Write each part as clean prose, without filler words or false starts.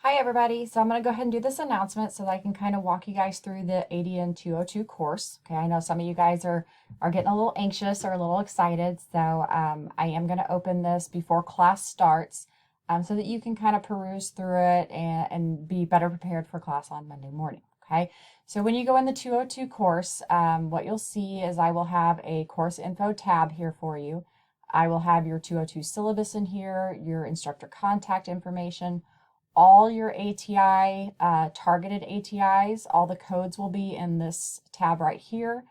Hi everybody. So I'm going to go ahead and do this announcement so that I can kind of walk you guys through the ADN 202 course. Okay, I know some of you guys are getting a little anxious or a little excited. So I am going to open this before class starts so that you can kind of peruse through it and be better prepared for class on Monday morning. Okay, so when you go in the 202 course, what you'll see is I will have a course info tab here for you. I will have your 202 syllabus in here, your instructor contact information, all your ATI, targeted ATIs, all the codes will be in this tab right here.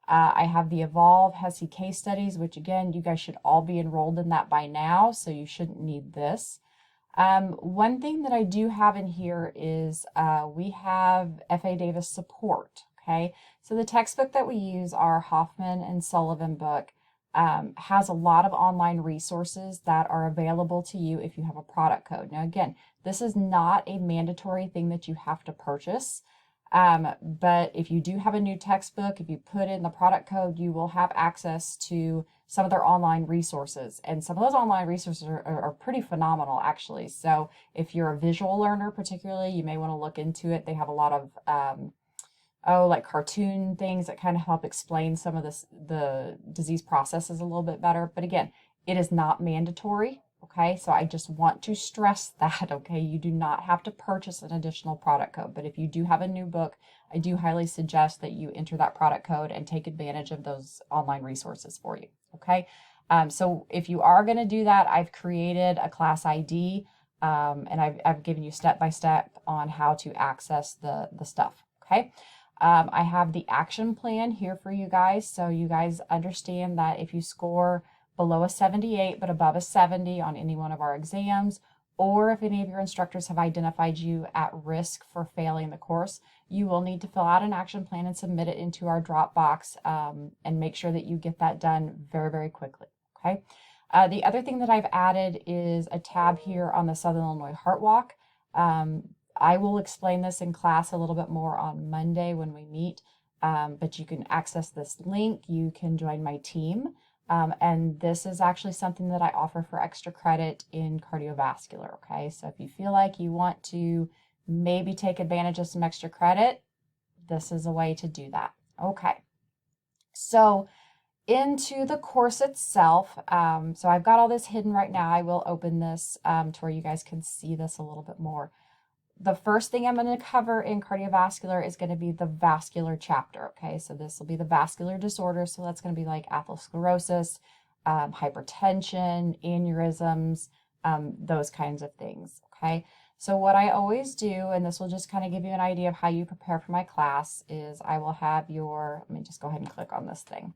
I have the Evolve HESI case studies, which again, you guys should all be enrolled in that by now, so you shouldn't need this. One thing that I do have in here is we have F.A. Davis support, okay? So the textbook that we use, our Hoffman and Sullivan book, has a lot of online resources that are available to you if you have a product code. Now, again, this is not a mandatory thing that you have to purchase. But if you do have a new textbook, if you put in the product code, you will have access to some of their online resources. And some of those online resources are pretty phenomenal, actually. So if you're a visual learner, particularly, you may want to look into it. They have a lot of like cartoon things that kind of help explain some of the disease processes a little bit better. But again, it is not mandatory. Okay, so I just want to stress that. Okay, you do not have to purchase an additional product code, but if you do have a new book, I do highly suggest that you enter that product code and take advantage of those online resources for you. Okay, so if you are going to do that, I've created a class ID, and I've given you step by step on how to access the stuff. Okay. I have the action plan here for you guys. So you guys understand that if you score below a 78 but above a 70 on any one of our exams, or if any of your instructors have identified you at risk for failing the course, you will need to fill out an action plan and submit it into our Dropbox, and make sure that you get that done very, very quickly. Okay. The other thing that I've added is a tab here on the Southern Illinois Heart Walk. I will explain this in class a little bit more on Monday when we meet, but you can access this link. You can join my team. And this is actually something that I offer for extra credit in cardiovascular. Okay, so if you feel like you want to maybe take advantage of some extra credit, this is a way to do that. Okay, so into the course itself. So I've got all this hidden right now. I will open this to where you guys can see this a little bit more. The first thing I'm going to cover in cardiovascular is going to be the vascular chapter. Okay, so this will be the vascular disorders. So that's going to be like atherosclerosis, hypertension, aneurysms, those kinds of things. Okay, so what I always do, and this will just kind of give you an idea of how you prepare for my class, is I will have your, let me just go ahead and click on this thing.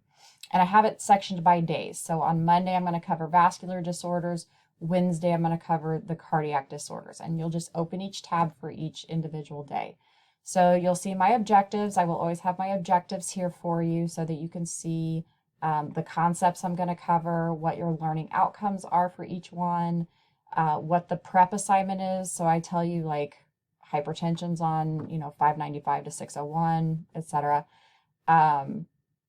And I have it sectioned by days. So on Monday, I'm going to cover vascular disorders. Wednesday, I'm going to cover the cardiac disorders, and you'll just open each tab for each individual day. So you'll see my objectives. I will always have my objectives here for you so that you can see the concepts I'm going to cover, what your learning outcomes are for each one, what the prep assignment is. So I tell you like hypertension's on, 595 to 601, etc.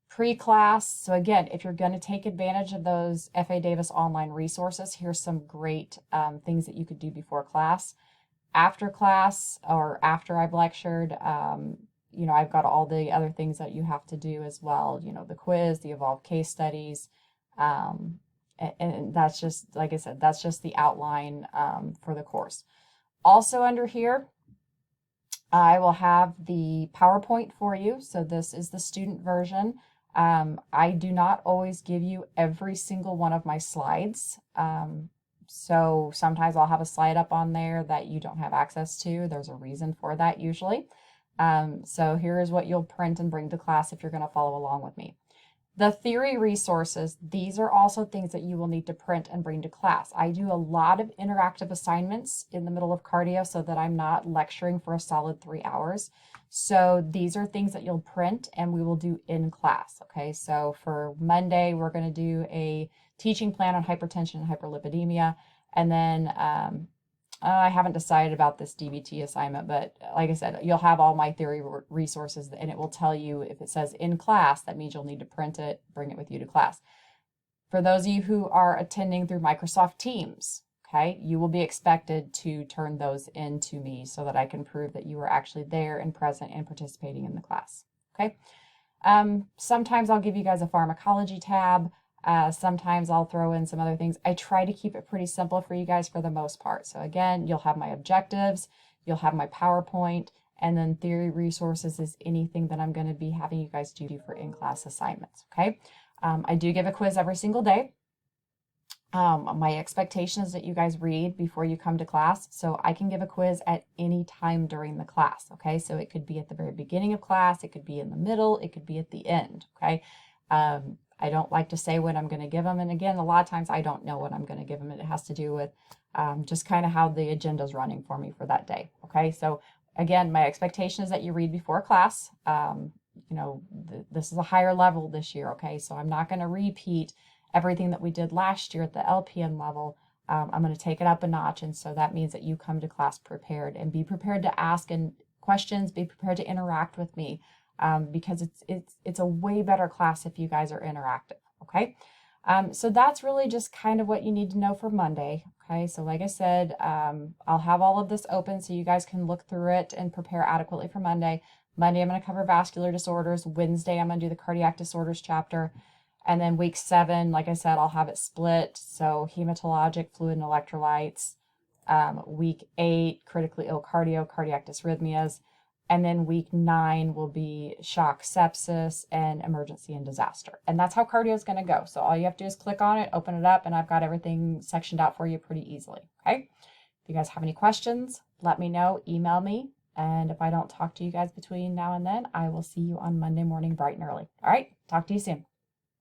Pre-class. So again, if you're going to take advantage of those F.A. Davis online resources, here's some great things that you could do before class. After class or after I've lectured, I've got all the other things that you have to do as well. The quiz, the Evolve case studies. And that's just, like I said, that's just the outline for the course. Also under here, I will have the PowerPoint for you. So this is the student version. I do not always give you every single one of my slides. So sometimes I'll have a slide up on there that you don't have access to. There's a reason for that usually. So here is what you'll print and bring to class if you're going to follow along with me. The theory resources, these are also things that you will need to print and bring to class. I do a lot of interactive assignments in the middle of cardio so that I'm not lecturing for a solid 3 hours. So these are things that you'll print and we will do in class. Okay, so for Monday, we're going to do a teaching plan on hypertension and hyperlipidemia. And then I haven't decided about this DBT assignment, but like I said, you'll have all my theory resources and it will tell you if it says in class, that means you'll need to print it, bring it with you to class. For those of you who are attending through Microsoft Teams, Okay, you will be expected to turn those in to me so that I can prove that you were actually there and present and participating in the class. Okay. Sometimes I'll give you guys a pharmacology tab. Sometimes I'll throw in some other things. I try to keep it pretty simple for you guys for the most part. So again, you'll have my objectives, you'll have my PowerPoint, and then theory resources is anything that I'm going to be having you guys do for in-class assignments. Okay. I do give a quiz every single day. My expectation is that you guys read before you come to class, so I can give a quiz at any time during the class, okay? So it could be at the very beginning of class, it could be in the middle, it could be at the end, okay? I don't like to say when I'm going to give them, and again, a lot of times I don't know what I'm going to give them, and it has to do with just kind of how the agenda is running for me for that day, okay? So again, my expectation is that you read before class. You know, this is a higher level this year, okay? So I'm not going to repeat everything that we did last year at the LPN level. I'm going to take it up a notch. And so that means that you come to class prepared and be prepared to ask and questions, be prepared to interact with me, because it's a way better class if you guys are interactive. Okay. So that's really just kind of what you need to know for Monday. Okay. So like I said, I'll have all of this open so you guys can look through it and prepare adequately for Monday. Monday, I'm going to cover vascular disorders. Wednesday, I'm going to do the cardiac disorders chapter. And then week 7, like I said, I'll have it split. So hematologic, fluid and electrolytes. Week 8, critically ill cardio, cardiac dysrhythmias. And then week 9 will be shock sepsis and emergency and disaster. And that's how cardio is going to go. So all you have to do is click on it, open it up, and I've got everything sectioned out for you pretty easily. Okay. If you guys have any questions, let me know, email me. And if I don't talk to you guys between now and then, I will see you on Monday morning bright and early. All right. Talk to you soon.